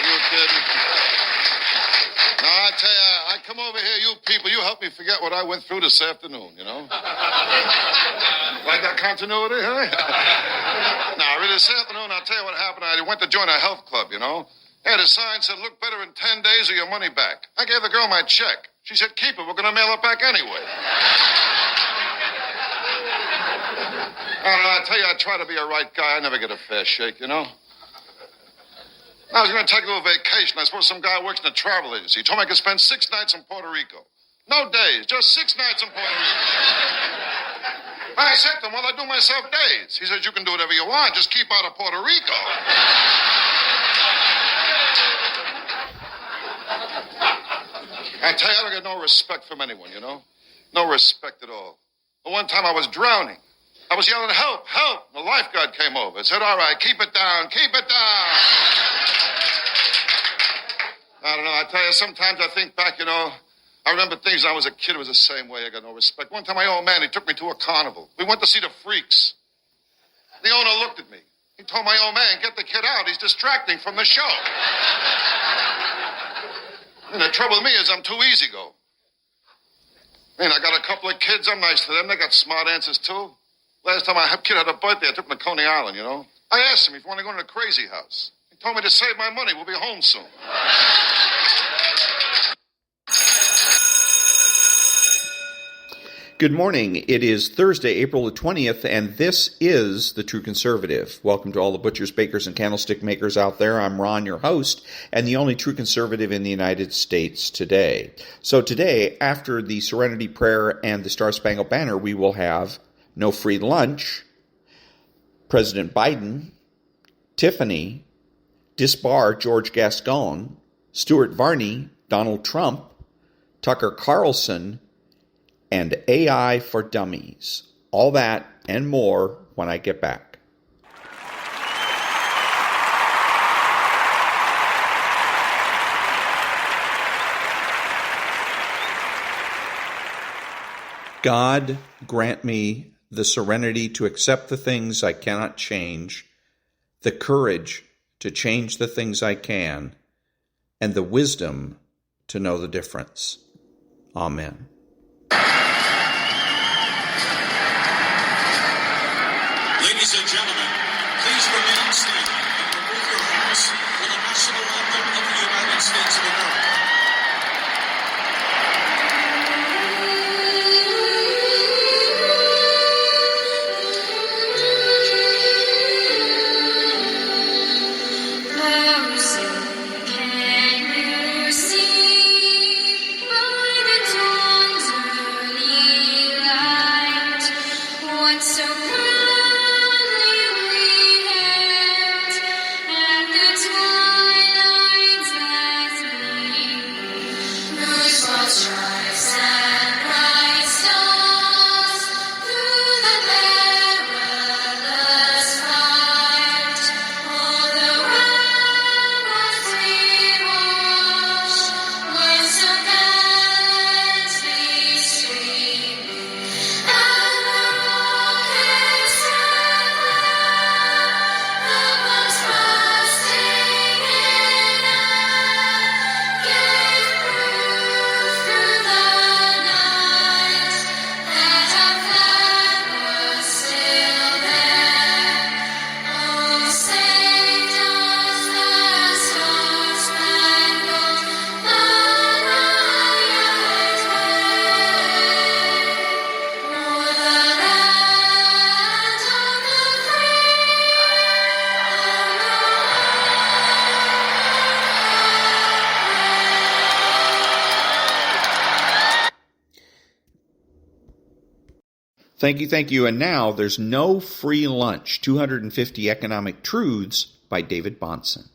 you kidding? Now, I tell you, I come over here, you people, you help me forget what I went through this afternoon, you know? Like that continuity, huh? Now, really, this afternoon, I'll tell you what happened. I went to join a health club, you know? They had a sign said, look better in 10 days or your money back. I gave the girl my check. She said, keep it. We're going to mail it back anyway. I tell you, I try to be a right guy. I never get a fair shake, you know? I was going to take a little vacation. I suppose some guy works in a travel agency. He told me I could spend 6 nights in Puerto Rico. No days, just 6 nights in Puerto Rico. I said to him, well, I do myself days. He says, you can do whatever you want. Just keep out of Puerto Rico. I tell you, I don't get no respect from anyone, you know? No respect at all. But one time I was drowning. I was yelling, help, help. The lifeguard came over and said, all right, keep it down, keep it down. I don't know, I tell you, sometimes I think back, you know, I remember things when I was a kid. It was the same way. I got no respect. One time my old man, he took me to a carnival. We went to see the freaks. The owner looked at me. He told my old man, get the kid out. He's distracting from the show. And the trouble with me is I'm too easy go. I got a couple of kids. I'm nice to them. They got smart answers, too. Last time a kid had a birthday, I took him to Coney Island, you know. I asked him if he wanted to go to the crazy house. He told me to save my money. We'll be home soon. Good morning. It is Thursday, April the 20th, and this is The True Conservative. Welcome to all the butchers, bakers, and candlestick makers out there. I'm Ron, your host, and the only true conservative in the United States today. So today, after the Serenity Prayer and the Star-Spangled Banner, we will have no free lunch, President Biden, Tiffany, disbar George Gascon, Stuart Varney, Donald Trump, Tucker-Carlson, and AI for Dummies. All that and more when I get back. God grant me the serenity to accept the things I cannot change, the courage to change the things I can, and the wisdom to know the difference. Amen. Ladies and gentlemen, please remain standing and remove your hats for the national anthem of the United States of America. Thank you. And now there's no free lunch. 250 Economic Truths by David-Bahnsen.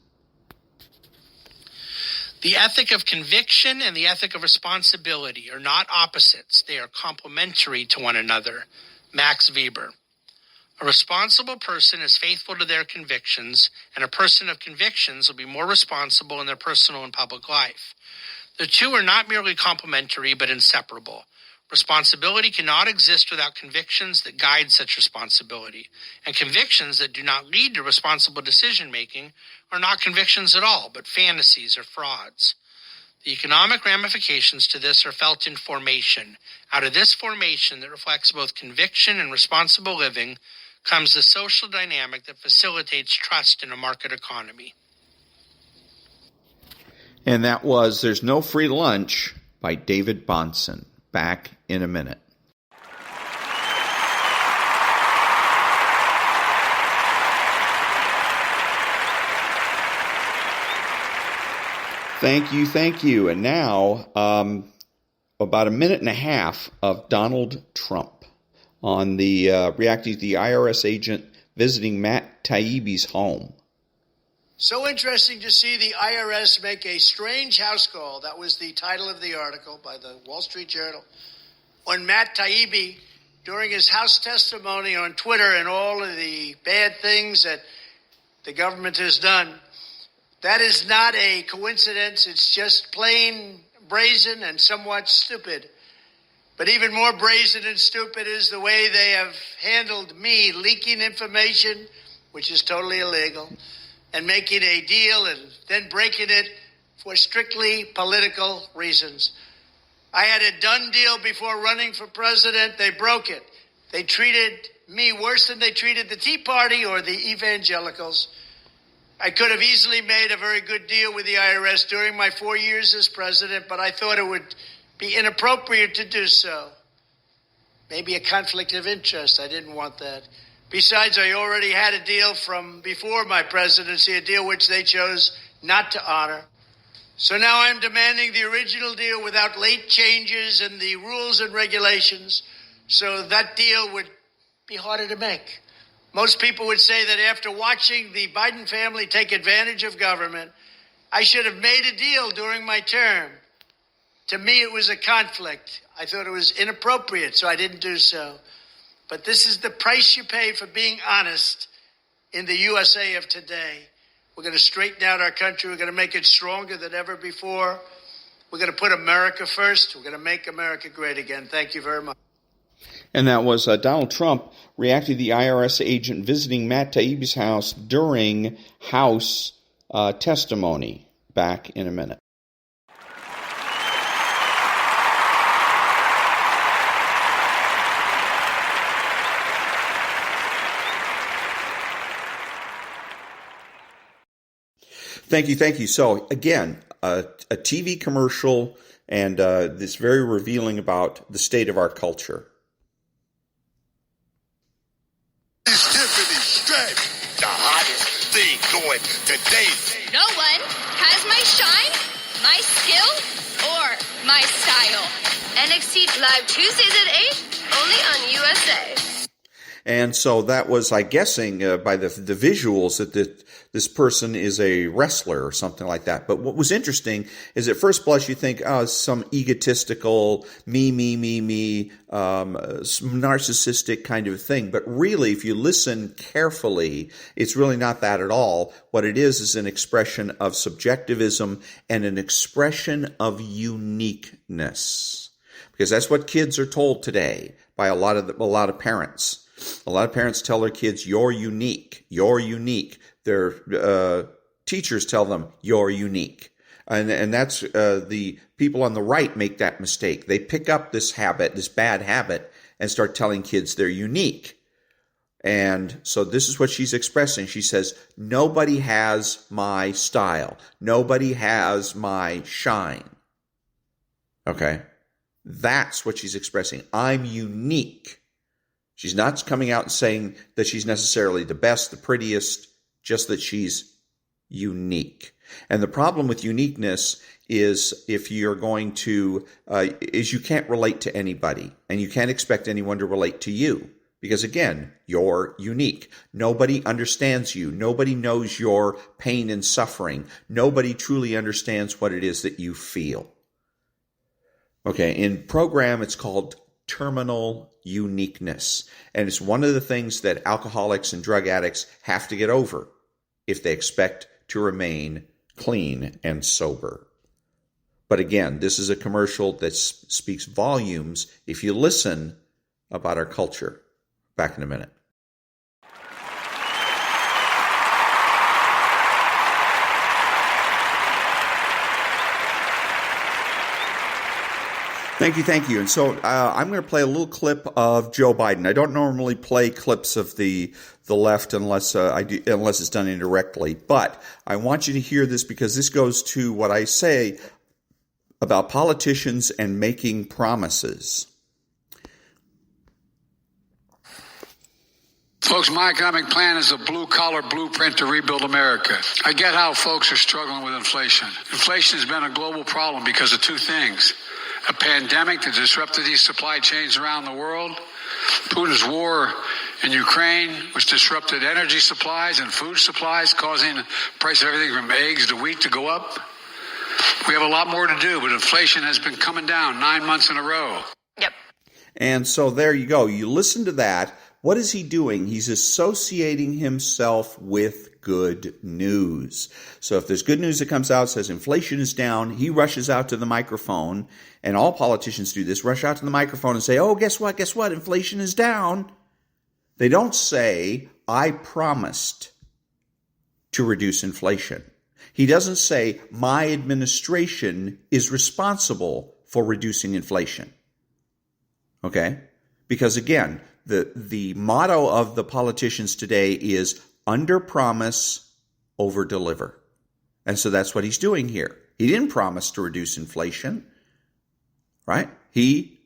The ethic of conviction and the ethic of responsibility are not opposites. They are complementary to one another. Max Weber. A responsible person is faithful to their convictions, and a person of convictions will be more responsible in their personal and public life. The two are not merely complementary, but inseparable. Responsibility cannot exist without convictions that guide such responsibility, and convictions that do not lead to responsible decision-making are not convictions at all, but fantasies or frauds. The economic ramifications to this are felt in formation. Out of this formation that reflects both conviction and responsible living comes the social dynamic that facilitates trust in a market economy. And that was There's No Free Lunch by David-Bahnsen. Back in a minute. Thank you. And now, about a minute and a half of Donald Trump on the reacting to the IRS agent visiting Matt Taibbi's home. So interesting to see the IRS make a strange house call. That was the title of the article by the Wall Street Journal on Matt Taibbi during his House testimony on Twitter and all of the bad things that the government has done. That is not a coincidence. It's just plain brazen and somewhat stupid. But even more brazen and stupid is the way they have handled me leaking information, which is totally illegal, and making a deal and then breaking it for strictly political reasons. I had a done deal before running for president. They broke it. They treated me worse than they treated the Tea Party or the evangelicals. I could have easily made a very good deal with the IRS during my 4 years as president, but I thought it would be inappropriate to do so. Maybe a conflict of interest. I didn't want that. Besides, I already had a deal from before my presidency, a deal which they chose not to honor. So now I'm demanding the original deal without late changes in the rules and regulations, so that deal would be harder to make. Most people would say that after watching the Biden family take advantage of government, I should have made a deal during my term. To me, it was a conflict. I thought it was inappropriate, so I didn't do so. But this is the price you pay for being honest in the USA of today. We're going to straighten out our country. We're going to make it stronger than ever before. We're going to put America first. We're going to make America great again. Thank you very much. And that was Donald Trump reacting to the IRS agent visiting Matt Taibbi's house during House testimony. Back in a minute. Thank you. So, again, a TV commercial and this very revealing about the state of our culture. The hottest thing going today. No one has my shine, my skill, or my style. NXT Live Tuesdays at 8, only on USA. And so that was, I'm guessing, by the visuals that this person is a wrestler or something like that. But what was interesting is at first blush you think, oh, some egotistical, me, narcissistic kind of thing. But really, if you listen carefully, it's really not that at all. What it is an expression of subjectivism and an expression of uniqueness. Because that's what kids are told today by a lot of parents. A lot of parents tell their kids, you're unique. Their teachers tell them, you're unique. And that's the people on the right make that mistake. They pick up this bad habit, and start telling kids they're unique. And so this is what she's expressing. She says, nobody has my style. Nobody has my shine. Okay? That's what she's expressing. I'm unique. She's not coming out and saying that she's necessarily the best, the prettiest, just that she's unique. And the problem with uniqueness is if you're going to, is you can't relate to anybody, and you can't expect anyone to relate to you. Because again, you're unique. Nobody understands you. Nobody knows your pain and suffering. Nobody truly understands what it is that you feel. Okay, in program, it's called terminal uniqueness. And it's one of the things that alcoholics and drug addicts have to get over if they expect to remain clean and sober. But again, this is a commercial that speaks volumes if you listen about our culture. Back in a minute. Thank you. And so I'm going to play a little clip of Joe Biden. I don't normally play clips of the left unless it's done indirectly. But I want you to hear this because this goes to what I say about politicians and making promises. Folks, my economic plan is a blue-collar blueprint to rebuild America. I get how folks are struggling with inflation. Inflation has been a global problem because of two things: a pandemic that disrupted these supply chains around the world, Putin's war in Ukraine, which disrupted energy supplies and food supplies, causing the price of everything from eggs to wheat to go up. We have a lot more to do, but inflation has been coming down 9 months in a row. Yep. And so there you go. You listen to that. What is he doing? He's associating himself with good news. So if there's good news that comes out, says inflation is down, he rushes out to the microphone, and all politicians do this, rush out to the microphone and say, oh, guess what, inflation is down. They don't say, I promised to reduce inflation. He doesn't say, my administration is responsible for reducing inflation. Okay? Because again, the motto of the politicians today is under promise, over deliver. And so that's what he's doing here. He didn't promise to reduce inflation, right? He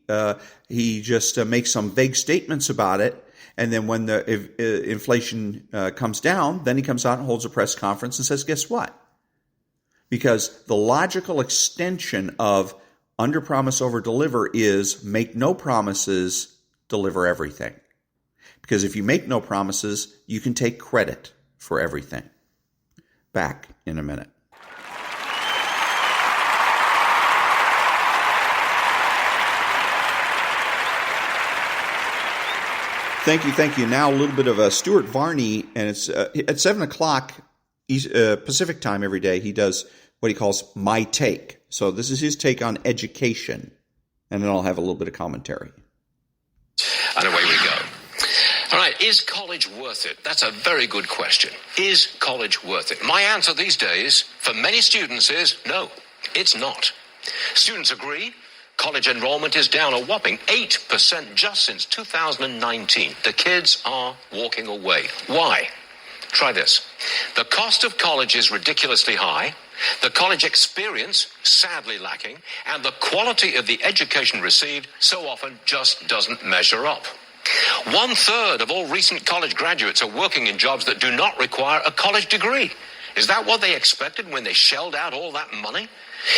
just makes some vague statements about it. And then when the inflation comes down, then he comes out and holds a press conference and says, guess what? Because the logical extension of under promise, over deliver is make no promises, deliver everything. Because if you make no promises, you can take credit for everything. Back in a minute. Thank you. Now a little bit of Stuart Varney, and it's at 7 o'clock Pacific time every day. He does what he calls My Take. So this is his take on education, and then I'll have a little bit of commentary. And away we go. All right, is college worth it? That's a very good question. Is college worth it? My answer these days, for many students, is no, it's not. Students agree. College enrollment is down a whopping 8% just since 2019. The kids are walking away. Why? Try this. The cost of college is ridiculously high. The college experience, sadly lacking, and the quality of the education received so often just doesn't measure up. 1/3 of all recent college graduates are working in jobs that do not require a college degree. Is that what they expected when they shelled out all that money?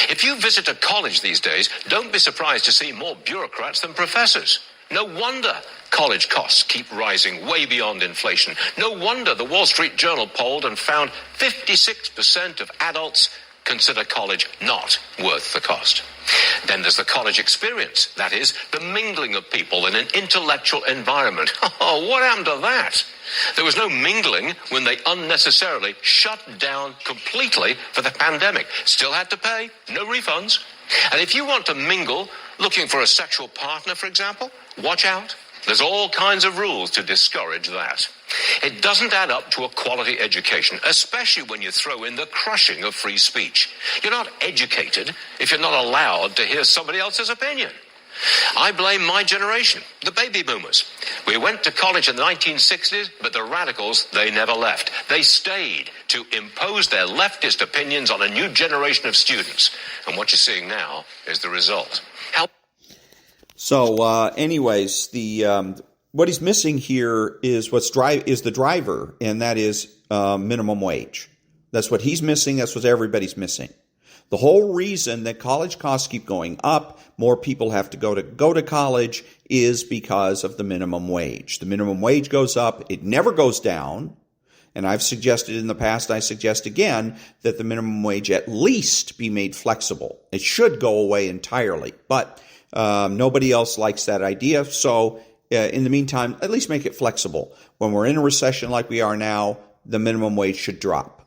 If you visit a college these days, don't be surprised to see more bureaucrats than professors. No wonder college costs keep rising way beyond inflation. No wonder the Wall Street Journal polled and found 56% of adults consider college not worth the cost. Then there's the college experience. That is, the mingling of people in an intellectual environment. Oh, what happened to that? There was no mingling when they unnecessarily shut down completely for the pandemic. Still had to pay, no refunds. And if you want to mingle, looking for a sexual partner, for example, watch out. There's all kinds of rules to discourage that. It doesn't add up to a quality education, especially when you throw in the crushing of free speech. You're not educated if you're not allowed to hear somebody else's opinion. I blame my generation, the baby boomers. We went to college in the 1960s, but the radicals, they never left. They stayed to impose their leftist opinions on a new generation of students. And what you're seeing now is the result. Anyways, what he's missing here is the driver, and that is minimum wage. That's what he's missing. That's what everybody's missing. The whole reason that college costs keep going up, more people have to go to college, is because of the minimum wage. The minimum wage goes up. It never goes down. And I've suggested in the past, I suggest again, that the minimum wage at least be made flexible. It should go away entirely. But nobody else likes that idea. So in the meantime, at least make it flexible. When we're in a recession like we are now, the minimum wage should drop.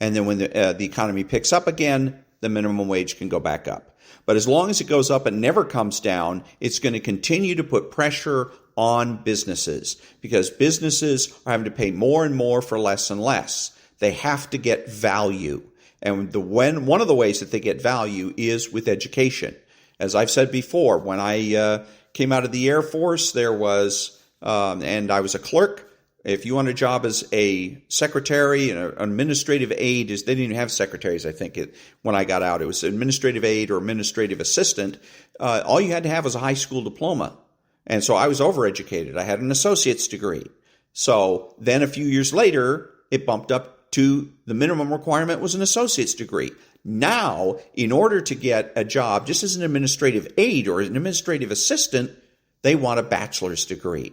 And then when the economy picks up again, the minimum wage can go back up. But as long as it goes up and never comes down, it's going to continue to put pressure on businesses, because businesses are having to pay more and more for less and less. They have to get value. And one of the ways that they get value is with education. As I've said before, when I came out of the Air Force, there was, and I was a clerk. If you want a job as a secretary, an administrative aide, they didn't even have secretaries, I think, when I got out. It was administrative aide or administrative assistant. All you had to have was a high school diploma. And so I was overeducated. I had an associate's degree. So then a few years later, it bumped up to the minimum requirement was an associate's degree. Now, in order to get a job just as an administrative aide or an administrative assistant, they want a bachelor's degree.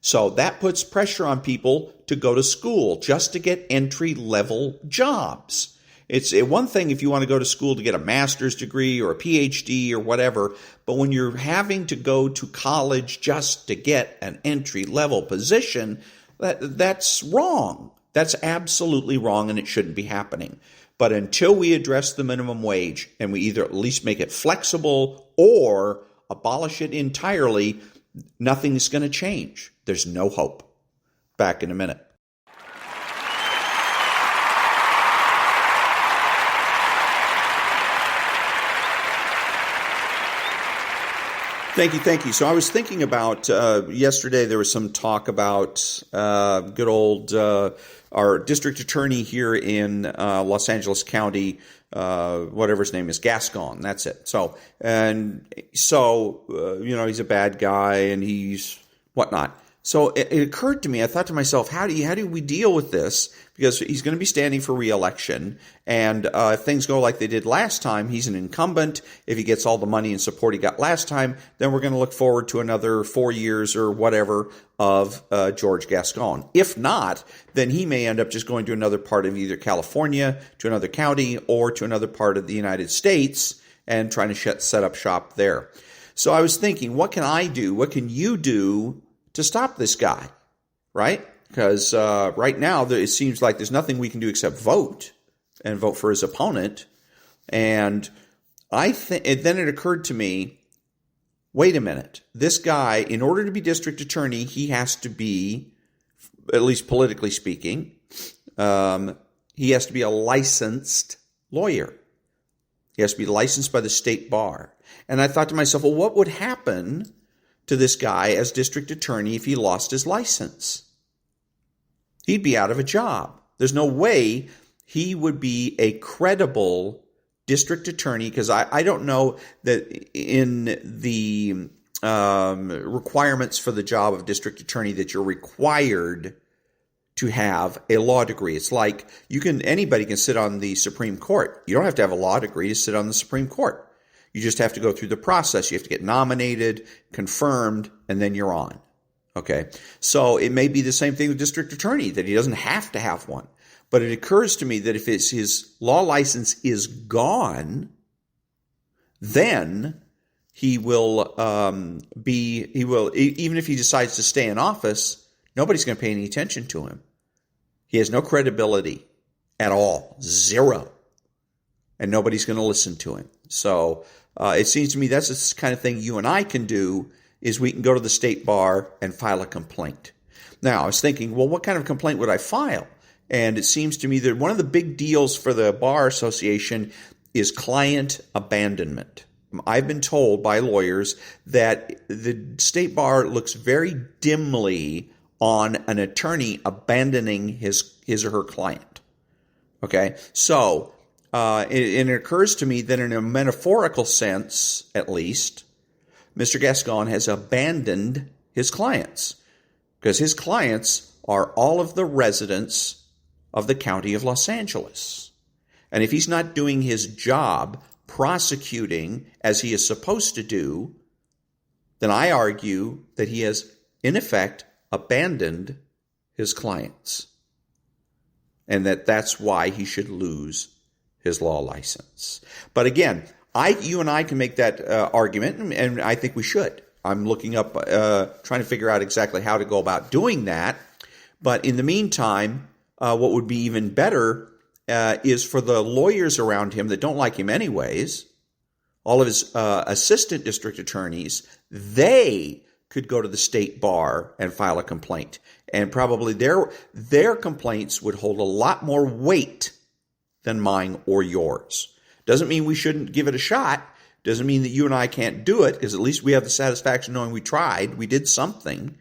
So that puts pressure on people to go to school just to get entry-level jobs. It's one thing if you want to go to school to get a master's degree or a PhD or whatever, but when you're having to go to college just to get an entry-level position, that's wrong. That's absolutely wrong, and it shouldn't be happening. But until we address the minimum wage and we either at least make it flexible or abolish it entirely, nothing's going to change. There's no hope. Back in a minute. Thank you. So I was thinking about, yesterday there was some talk about good old our district attorney here in Los Angeles County, whatever his name is, Gascon, that's it. So he's a bad guy and he's whatnot. So it occurred to me, I thought to myself, how do we deal with this? Because he's going to be standing for re-election, and if things go like they did last time, he's an incumbent. If he gets all the money and support he got last time, then we're going to look forward to another 4 years or whatever of George Gascon. If not, then he may end up just going to another part of either California, to another county, or to another part of the United States and trying to set up shop there. So I was thinking, what can I do? What can you do to stop this guy, right? Because right now it seems like there's nothing we can do except vote and vote for his opponent. And then it occurred to me, wait a minute, this guy, in order to be district attorney, he has to be, at least politically speaking, he has to be a licensed lawyer. He has to be licensed by the state bar. And I thought to myself, well, what would happen to this guy as district attorney if he lost his license? He'd be out of a job. There's no way he would be a credible district attorney, because I don't know that in the requirements for the job of district attorney that you're required to have a law degree. It's like anybody can sit on the Supreme Court. You don't have to have a law degree to sit on the Supreme Court. You just have to go through the process. You have to get nominated, confirmed, and then you're on. Okay? So it may be the same thing with district attorney, that he doesn't have to have one. But it occurs to me that if his law license is gone, then he will even if he decides to stay in office, nobody's going to pay any attention to him. He has no credibility at all. Zero. And nobody's going to listen to him. So it seems to me that's the kind of thing you and I can do, is we can go to the state bar and file a complaint. Now, I was thinking, well, what kind of complaint would I file? And it seems to me that one of the big deals for the Bar Association is client abandonment. I've been told by lawyers that the state bar looks very dimly on an attorney abandoning his or her client. Okay? So it occurs to me that in a metaphorical sense, at least, Mr. Gascon has abandoned his clients, because his clients are all of the residents of the county of Los Angeles. And if he's not doing his job prosecuting as he is supposed to do, then I argue that he has, in effect, abandoned his clients, and that's why he should lose his law license. But again, you and I can make that argument, and I think we should. I'm looking up, trying to figure out exactly how to go about doing that. But in the meantime, what would be even better is for the lawyers around him that don't like him anyways, all of his assistant district attorneys, they could go to the state bar and file a complaint. And probably their complaints would hold a lot more weight than mine or yours. Doesn't mean we shouldn't give it a shot, Doesn't mean that you and I can't do it, because at least we have the satisfaction knowing we tried, we did something.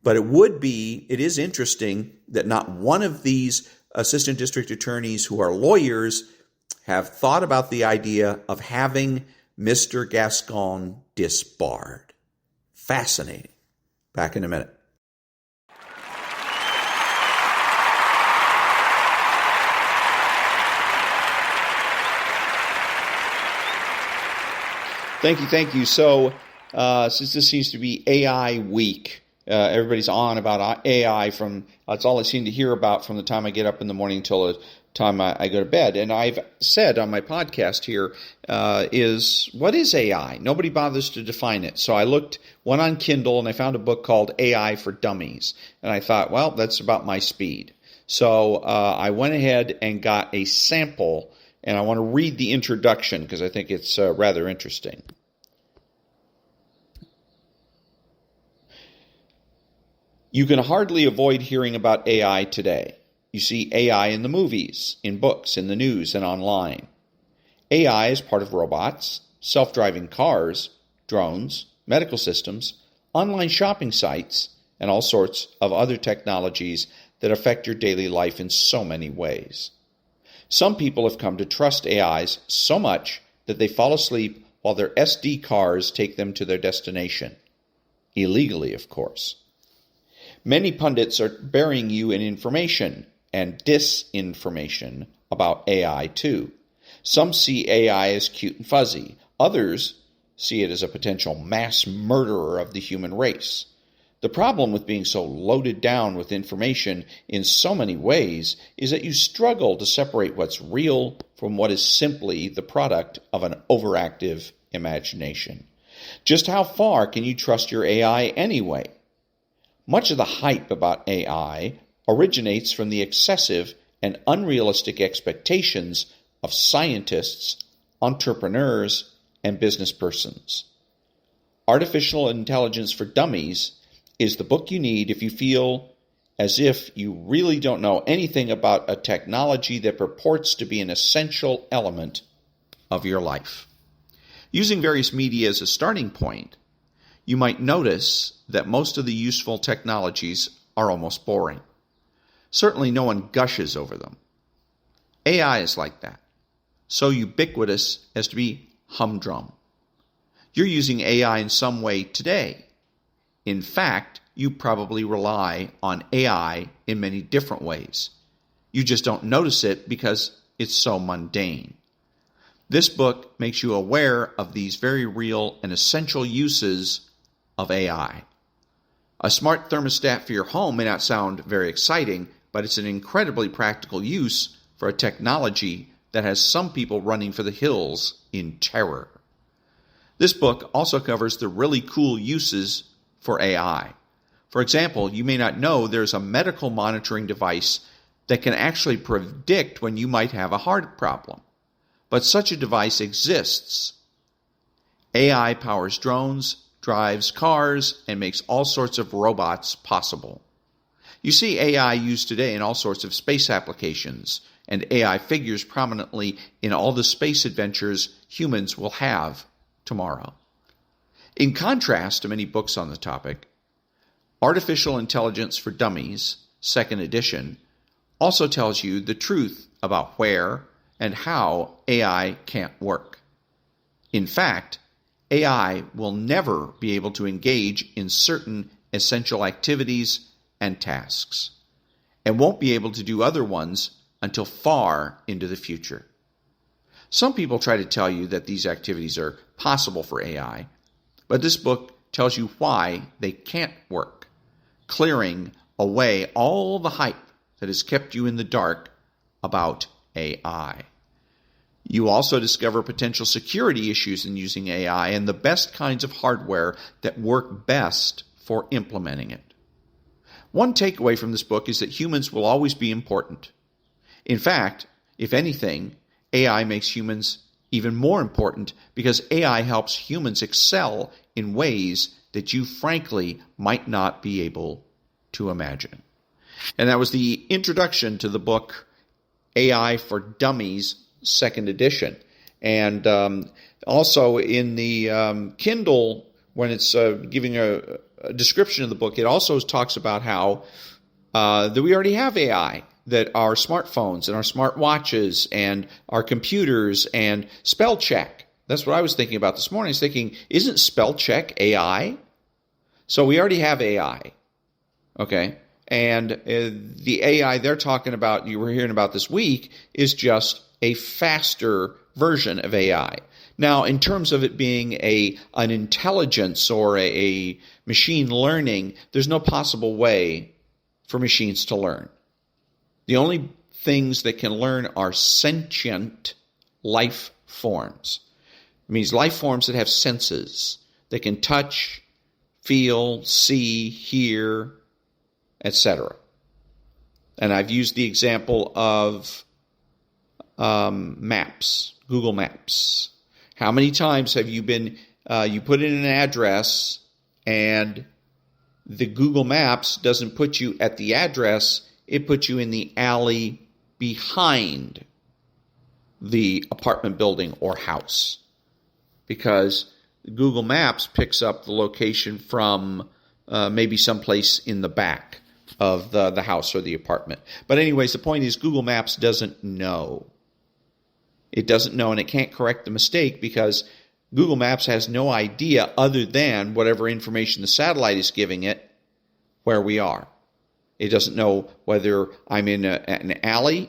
But it is interesting that not one of these assistant district attorneys who are lawyers have thought about the idea of having Mr. Gascon disbarred. Fascinating. Back in a minute. Thank you. So, since this seems to be AI week, everybody's on about AI that's all I seem to hear about from the time I get up in the morning until the time I go to bed. And I've said on my podcast here, what is AI? Nobody bothers to define it. So I went on Kindle, and I found a book called AI for Dummies. And I thought, well, that's about my speed. So I went ahead and got a sample, and I want to read the introduction because I think it's rather interesting. You can hardly avoid hearing about AI today. You see AI in the movies, in books, in the news, and online. AI is part of robots, self-driving cars, drones, medical systems, online shopping sites, and all sorts of other technologies that affect your daily life in so many ways. Some people have come to trust AIs so much that they fall asleep while their SD cars take them to their destination. Illegally, of course. Many pundits are burying you in information and disinformation about AI too. Some see AI as cute and fuzzy. Others see it as a potential mass murderer of the human race. The problem with being so loaded down with information in so many ways is that you struggle to separate what's real from what is simply the product of an overactive imagination. Just how far can you trust your AI anyway? Much of the hype about AI originates from the excessive and unrealistic expectations of scientists, entrepreneurs, and business persons. Artificial Intelligence for Dummies is the book you need if you feel as if you really don't know anything about a technology that purports to be an essential element of your life. Using various media as a starting point, you might notice that most of the useful technologies are almost boring. Certainly no one gushes over them. AI is like that, so ubiquitous as to be humdrum. You're using AI in some way today. In fact, you probably rely on AI in many different ways. You just don't notice it because it's so mundane. This book makes you aware of these very real and essential uses of AI. A smart thermostat for your home may not sound very exciting, but it's an incredibly practical use for a technology that has some people running for the hills in terror. This book also covers the really cool uses for AI. For example, you may not know there's a medical monitoring device that can actually predict when you might have a heart problem. But such a device exists. AI powers drones, drives cars, and makes all sorts of robots possible. You see AI used today in all sorts of space applications, and AI figures prominently in all the space adventures humans will have tomorrow. In contrast to many books on the topic, Artificial Intelligence for Dummies, 2nd edition, also tells you the truth about where and how AI can't work. In fact, AI will never be able to engage in certain essential activities and tasks, and won't be able to do other ones until far into the future. Some people try to tell you that these activities are possible for AI, but this book tells you why they can't work, clearing away all the hype that has kept you in the dark about AI. You also discover potential security issues in using AI and the best kinds of hardware that work best for implementing it. One takeaway from this book is that humans will always be important. In fact, if anything, AI makes humans even more important because AI helps humans excel in ways that you frankly might not be able to imagine. And that was the introduction to the book AI for Dummies, 2nd edition. And Also, in the Kindle, when it's giving a description of the book, it also talks about how that we already have AI, that our smartphones and our smart watches and our computers and spell check. That's what I was thinking about this morning. I was thinking, isn't spell check AI? So we already have AI, okay? And the AI they're talking about, you were hearing about this week, is just a faster version of AI. Now, in terms of it being an intelligence or a machine learning, there's no possible way for machines to learn. The only things that can learn are sentient life forms. It means life forms that have senses. They can touch, feel, see, hear, etc. And I've used the example of maps, Google Maps. How many times have you been, you put in an address and the Google Maps doesn't put you at the address, it puts you in the alley behind the apartment building or house. Because Google Maps picks up the location from maybe someplace in the back of the house or the apartment. But anyways, the point is Google Maps doesn't know. It doesn't know, and it can't correct the mistake because Google Maps has no idea other than whatever information the satellite is giving it where we are. It doesn't know whether I'm in an alley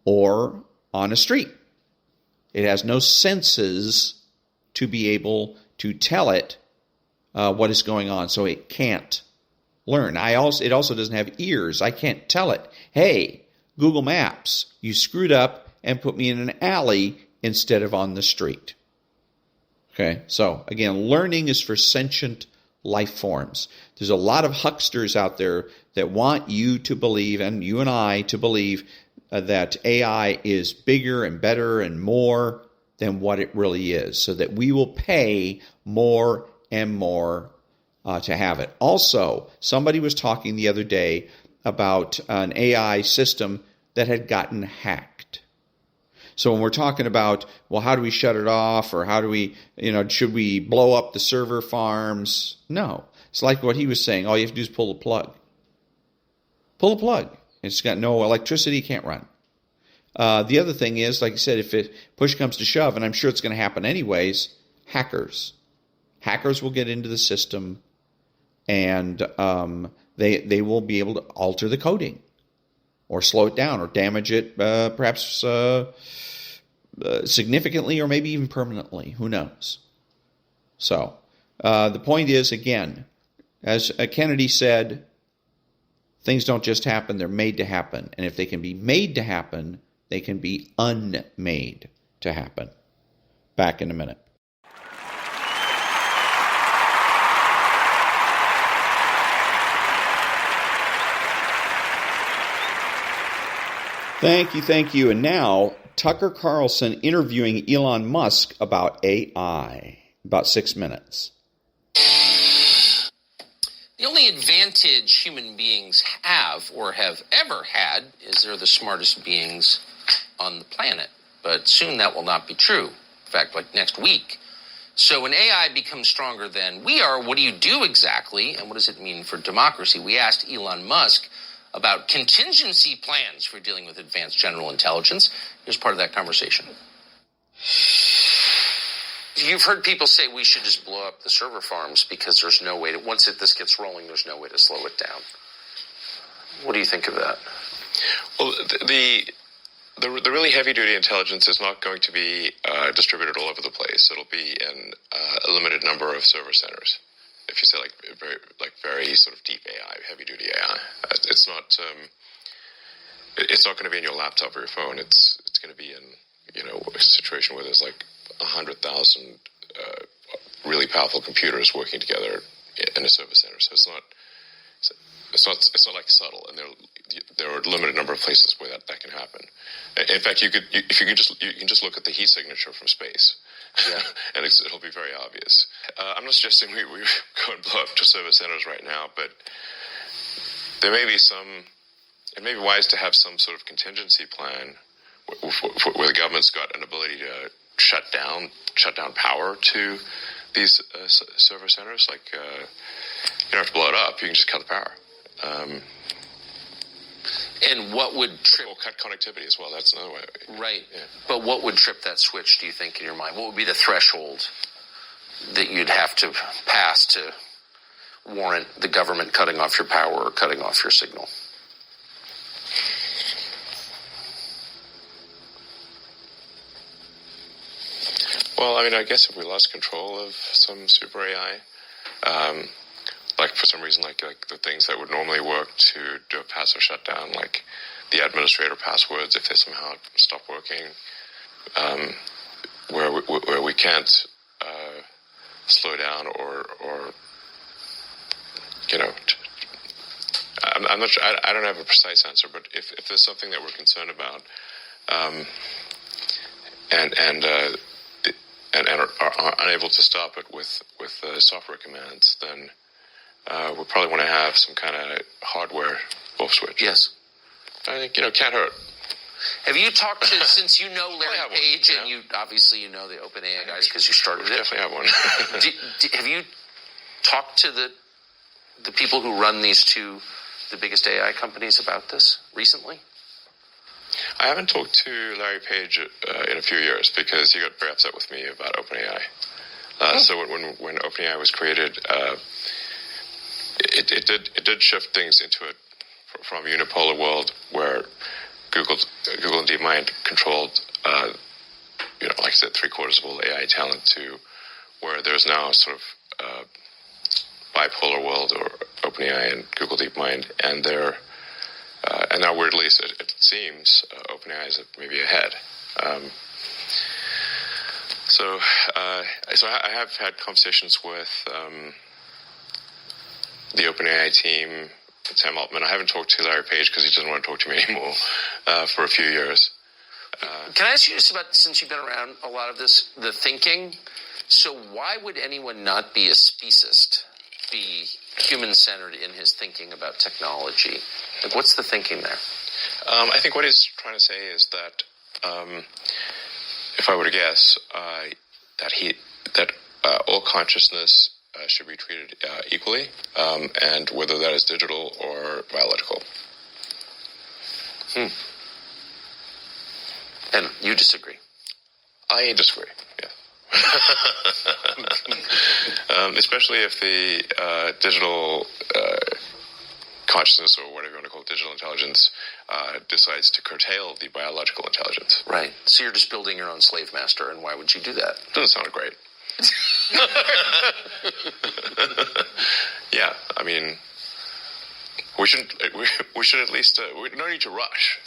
or on a street. It has no senses to be able to tell it what is going on, so it can't learn. It also doesn't have ears. I can't tell it, hey, Google Maps, you screwed up and put me in an alley instead of on the street. Okay, so again, learning is for sentient life forms. There's a lot of hucksters out there that want you to believe, and you and I to believe, that AI is bigger and better and more than what it really is, so that we will pay more and more to have it. Also, somebody was talking the other day about an AI system that had gotten hacked. So when we're talking about, well, how do we shut it off, or how do we, should we blow up the server farms? No. It's like what he was saying. All you have to do is pull the plug. Pull the plug. It's got no electricity, can't run. The other thing is, like I said, if push comes to shove, and I'm sure it's going to happen anyways, hackers. Hackers will get into the system, and they will be able to alter the coding, or slow it down, or damage it perhaps significantly, or maybe even permanently. Who knows? So the point is, again, as Kennedy said, things don't just happen, they're made to happen. And if they can be made to happen, they can be unmade to happen. Back in a minute. Thank you. And now, Tucker-Carlson interviewing Elon Musk about AI. About 6 minutes. The only advantage human beings have or have ever had is they're the smartest beings on the planet. But soon that will not be true. In fact, like next week. So when AI becomes stronger than we are, what do you do exactly? And what does it mean for democracy? We asked Elon Musk about contingency plans for dealing with advanced general intelligence. Here's part of that conversation. You've heard people say we should just blow up the server farms because there's no way to, once this gets rolling, there's no way to slow it down. What do you think of that? Well, the really heavy-duty intelligence is not going to be distributed all over the place. It'll be in a limited number of server centers. If you say very sort of deep AI, heavy-duty AI, it's not going to be in your laptop or your phone. It's going to be in a situation where there's 100,000 really powerful computers working together in a server center. So it's not like subtle, and there are a limited number of places where that can happen. In fact, you can just look at the heat signature from space. Yeah. And it'll be very obvious. I'm not suggesting we go and blow up to server centers right now, but there may be it may be wise to have some sort of contingency plan where the government's got an ability shut down power to these server centers. Like you don't have to blow it up; you can just cut the power. And what would trip? Or cut connectivity as well. That's another way. Right. Yeah. But what would trip that switch, do you think, in your mind? What would be the threshold that you'd have to pass to warrant the government cutting off your power or cutting off your signal? Well, I mean, I guess if we lost control of some super AI, like for some reason, like the things that would normally work to do a passive shutdown, like the administrator passwords, if they somehow stop working, where we can't slow down or I'm not sure. I don't have a precise answer, but if there's something that we're concerned about, and are unable to stop it with software commands, then we'll probably want to have some kind of hardware off switch. Yes. I think, can't hurt. Have you talked to, since you know Larry Page, and you obviously know the OpenAI guys because you started it? Definitely have one. Have you talked to the people who run the biggest AI companies about this recently? I haven't talked to Larry Page in a few years because he got very upset with me about OpenAI. So when OpenAI was created, it did shift things into it from a unipolar world where Google and DeepMind controlled, like I said, 3/4 of all AI talent, to where there's now a sort of bipolar world, or OpenAI and Google DeepMind, and they're and now weirdly it seems OpenAI is maybe ahead. So I have had conversations with the OpenAI team, Sam Altman. I haven't talked to Larry Page because he doesn't want to talk to me anymore for a few years. Can I ask you just about, since you've been around a lot of this, the thinking? So why would anyone not be a speciesist, be human-centered in his thinking about technology? Like, what's the thinking there? I think what he's trying to say is that, if I were to guess, that all consciousness should be treated equally, and whether that is digital or biological. And you disagree? I disagree, yeah. Especially if the digital consciousness, or whatever you want to call it, digital intelligence, decides to curtail the biological intelligence. Right. So you're just building your own slave master, and why would you do that? Doesn't sound great. Yeah, I mean, we should at least we don't need to rush.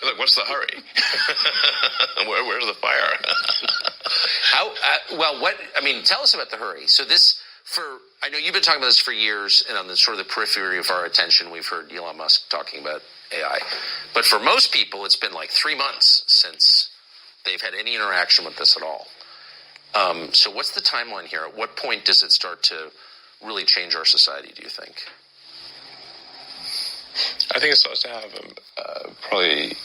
Look, what's the hurry? Where's the fire? Tell us about the hurry. So I know you've been talking about this for years, and on the sort of the periphery of our attention, we've heard Elon Musk talking about AI. But for most people, it's been like 3 months since they've had any interaction with this at all. So what's the timeline here? At what point does it start to really change our society, do you think? I think it starts to have probably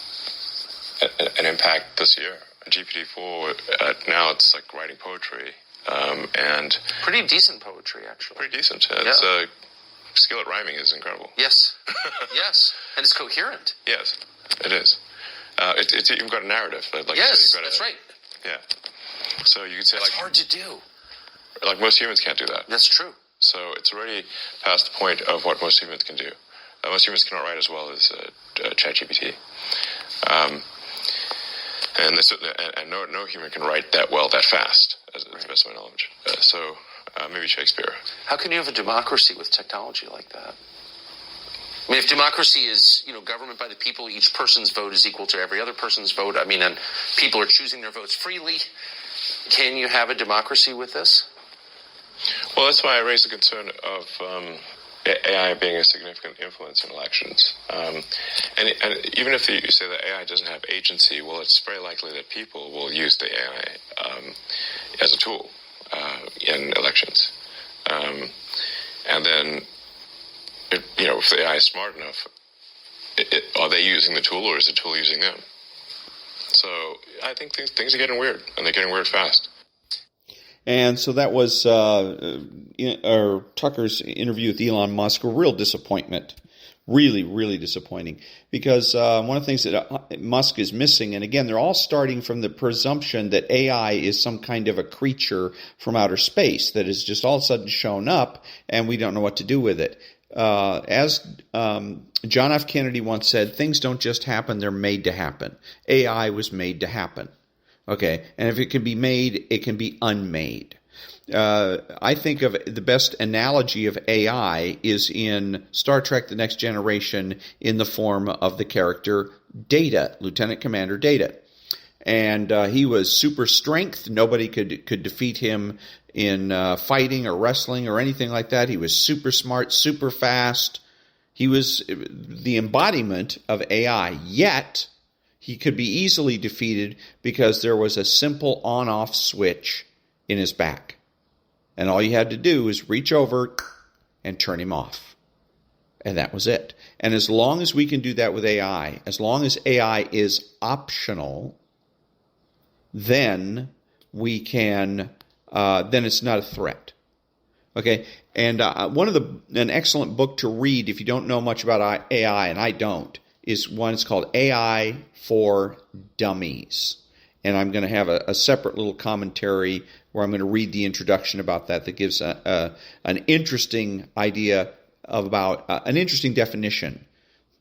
an impact this year. GPT-4, now it's like writing poetry. And pretty decent poetry, actually. Pretty decent. Its skill at rhyming is incredible. Yes. Yes. And it's coherent. Yes, it is. It's even got a narrative. Yes, that's right. Yeah. So you could say it's hard to do. Like most humans can't do that. That's true. So it's already past the point of what most humans can do. Most humans cannot write as well as ChatGPT. And no human can write that well, that fast, as the best of my knowledge. So maybe Shakespeare. How can you have a democracy with technology like that? I mean, if democracy is, government by the people, each person's vote is equal to every other person's vote, and people are choosing their votes freely, can you have a democracy with this? Well, that's why I raised the concern of AI being a significant influence in elections. And even if you say that AI doesn't have agency, well, it's very likely that people will use the AI as a tool in elections. And then, if the AI is smart enough, are they using the tool, or is the tool using them? So I think things are getting weird, and they're getting weird fast. And so that was Tucker's interview with Elon Musk, a real disappointment. Really, really disappointing. Because one of the things that Musk is missing, and again, they're all starting from the presumption that AI is some kind of a creature from outer space that has just all of a sudden shown up, and we don't know what to do with it. As John F. Kennedy once said, things don't just happen, they're made to happen. AI was made to happen. Okay, and if it can be made, it can be unmade. I think of the best analogy of AI is in Star Trek The Next Generation in the form of the character Data, Lieutenant Commander Data. And he was super strength. Nobody could defeat him in fighting or wrestling or anything like that. He was super smart, super fast. He was the embodiment of AI, yet he could be easily defeated because there was a simple on-off switch in his back. And all you had to do was reach over and turn him off. And that was it. And as long as we can do that with AI, as long as AI is optional, then we can, then it's not a threat. Okay? And an excellent book to read if you don't know much about AI, and I don't, is one that's called AI for Dummies. And I'm going to have a separate little commentary where I'm going to read the introduction about that gives an interesting idea about an interesting definition,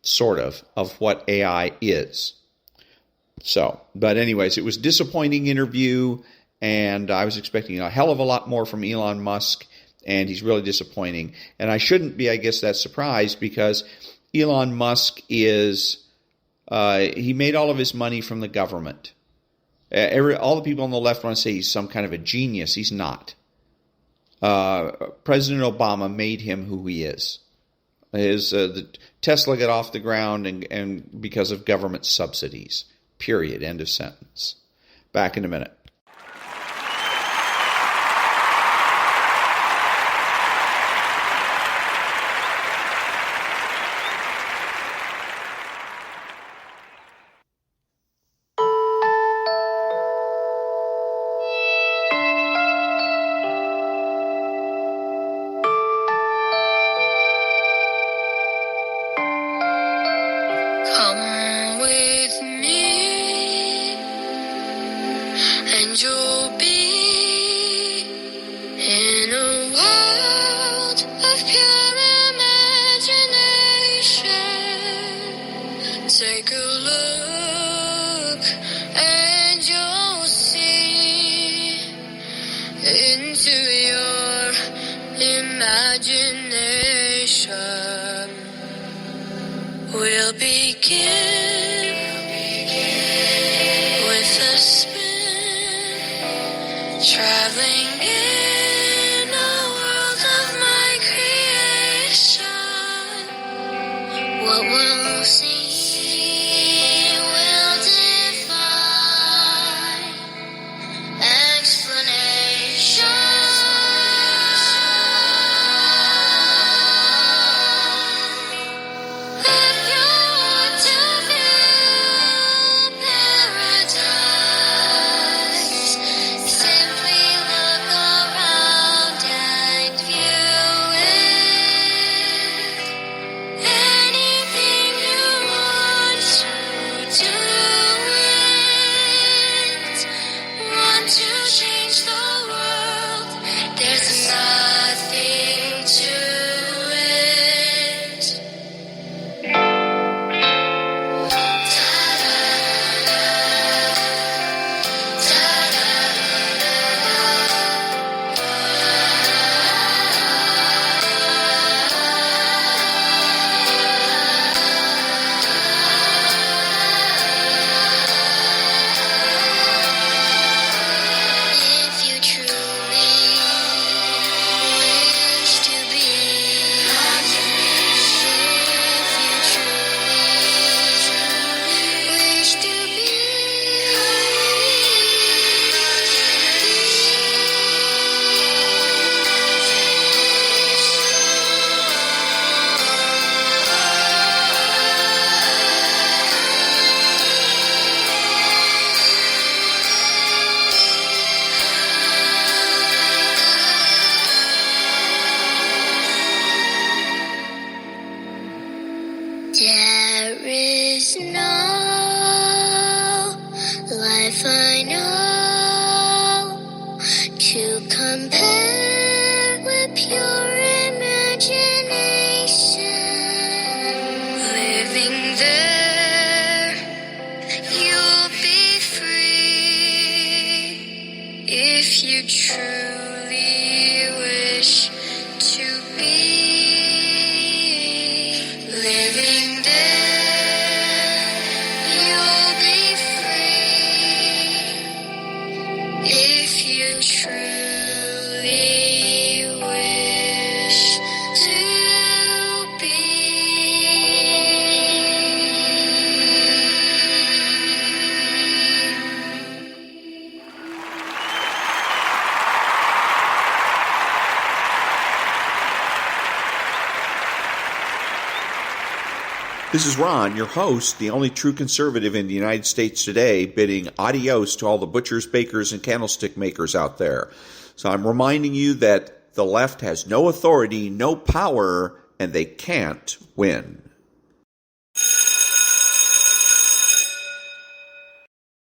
sort of what AI is. So, but anyways, it was a disappointing interview, and I was expecting a hell of a lot more from Elon Musk, and he's really disappointing. And I shouldn't be, I guess, that surprised because Elon Musk is, he made all of his money from the government. All the people on the left want to say he's some kind of a genius. He's not. President Obama made him who he is. The Tesla got off the ground and because of government subsidies. Period. End of sentence. Back in a minute. Come with me, and you'll be in a world of pure imagination. Take a look, and you'll see into your imagination. We'll begin with a spin, traveling in a world of my creation. What we'll see will defy explanation. Simply look around. to compare with pure imagination. Living there, you'll be free if you truly wish to be. Living there, you'll be free if you truly wish to be. This is Ron, your host, the only true conservative in the United States today, bidding adios to all the butchers, bakers, and candlestick makers out there. So I'm reminding you that the left has no authority, no power, and they can't win.